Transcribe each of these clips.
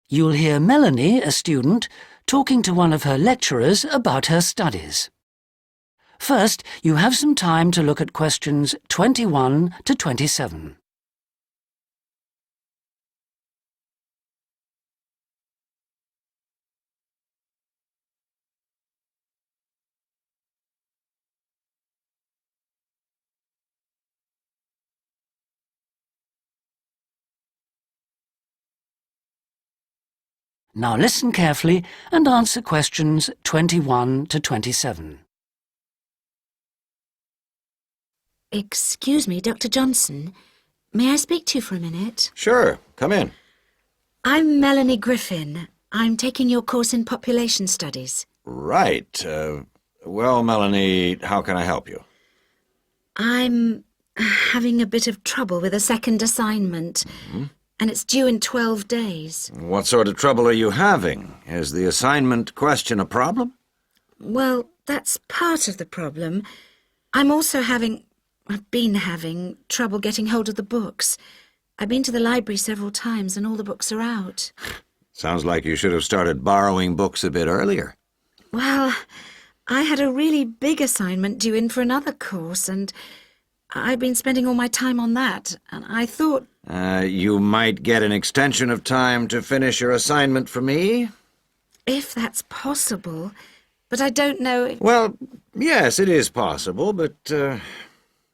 You'll hear Melanie, a student, talking to one of her lecturers about her studies. First, you have some time to look at questions 21 to 27. Now listen carefully and answer questions 21 to 27. Excuse me, Dr. Johnson. May I speak to you for a minute? Sure, come in. I'm Melanie Griffin. I'm taking your course in population studies. Right. Well, Melanie, how can I help you? I'm having a bit of trouble with a second assignment, and it's due in 12 days. What sort of trouble are you having? Is the assignment question a problem? Well, that's part of the problem. I've been having trouble getting hold of the books. I've been to the library several times and all the books are out. Sounds like you should have started borrowing books a bit earlier. Well, I had a really big assignment due in for another course, and I've been spending all my time on that, and I thought... You might get an extension of time to finish your assignment for me? If that's possible, but I don't know if... Well, yes, it is possible, but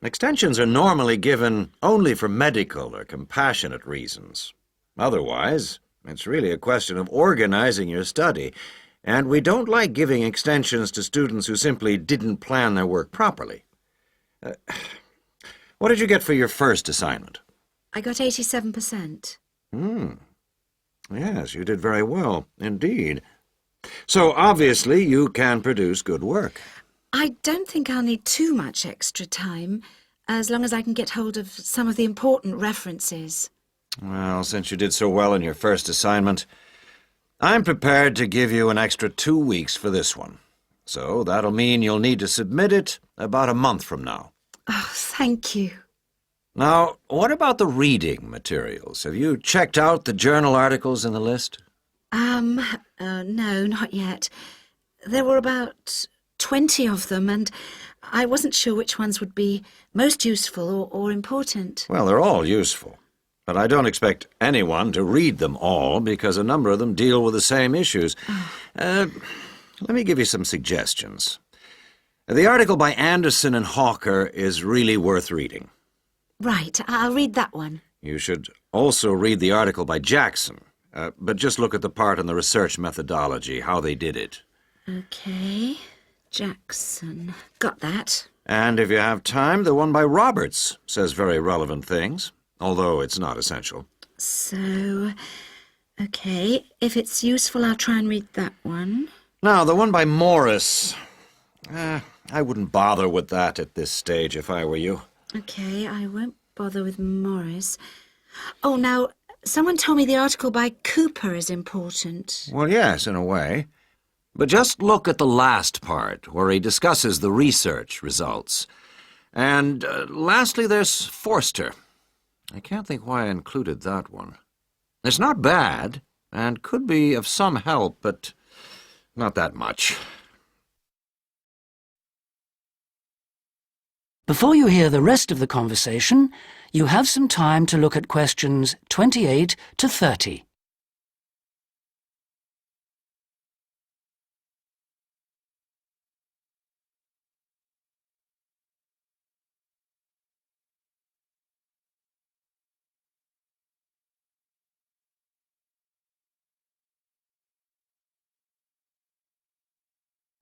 extensions are normally given only for medical or compassionate reasons. Otherwise, it's really a question of organizing your study, and we don't like giving extensions to students who simply didn't plan their work properly. What did you get for your first assignment? I got 87%. Yes, you did very well, indeed. So, obviously, you can produce good work. I don't think I'll need too much extra time, as long as I can get hold of some of the important references. Well, since you did so well in your first assignment, I'm prepared to give you an extra 2 weeks for this one. So that'll mean you'll need to submit it about a month from now. Oh, thank you. Now, what about the reading materials? Have you checked out the journal articles in the list? No, not yet. There were about 20 of them, and I wasn't sure which ones would be most useful or important. Well, they're all useful, but I don't expect anyone to read them all because a number of them deal with the same issues. Let me give you some suggestions. The article by Anderson and Hawker is really worth reading. Right, I'll read that one. You should also read the article by Jackson, but just look at the part on the research methodology, how they did it. Okay, Jackson. Got that. And if you have time, the one by Roberts says very relevant things, although it's not essential. So, okay, if it's useful, I'll try and read that one. Now, the one by Morris, I wouldn't bother with that at this stage if I were you. Okay, I won't bother with Morris. Oh, now, someone told me the article by Cooper is important. Well, yes, in a way. But just look at the last part, where he discusses the research results. And lastly, there's Forster. I can't think why I included that one. It's not bad, and could be of some help, but not that much. Before you hear the rest of the conversation, you have some time to look at questions 28 to 30.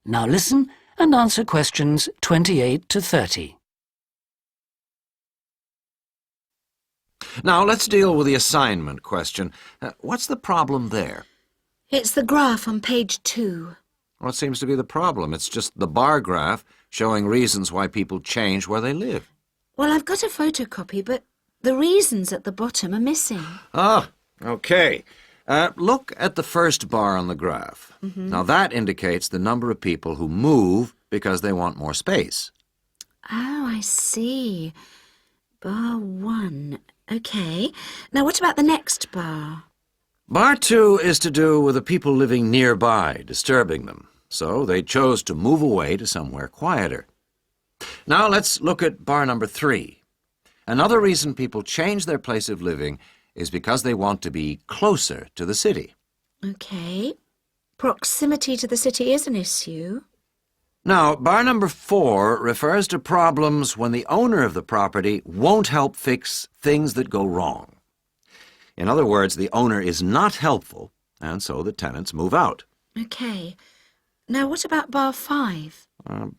Now listen and answer questions 28 to 30. Now, let's deal with the assignment question. What's the problem there? It's the graph on page 2. What seems to be the problem? It's just the bar graph showing reasons why people change where they live. Well, I've got a photocopy, but the reasons at the bottom are missing. Ah, okay. Look at the first bar on the graph. Now, that indicates the number of people who move because they want more space. Oh, I see. Bar 1. Okay. Now, what about the next bar? Bar 2 is to do with the people living nearby, disturbing them, so they chose to move away to somewhere quieter. Now let's look at bar number 3. Another reason people change their place of living is because they want to be closer to the city. OK. Proximity to the city is an issue. Now, bar number 4 refers to problems when the owner of the property won't help fix things that go wrong. In other words, the owner is not helpful, and so the tenants move out. OK. Now, what about bar 5?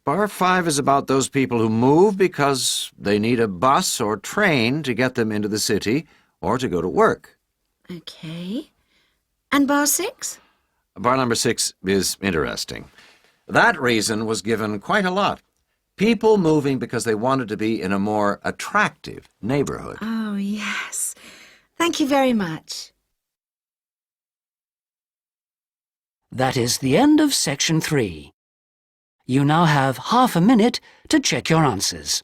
Bar 5 is about those people who move because they need a bus or train to get them into the city or to go to work. OK. And bar 6? Bar number 6 is interesting. That reason was given quite a lot. People moving because they wanted to be in a more attractive neighborhood. Oh, yes. Thank you very much. That is the end of section 3. You now have half a minute to check your answers.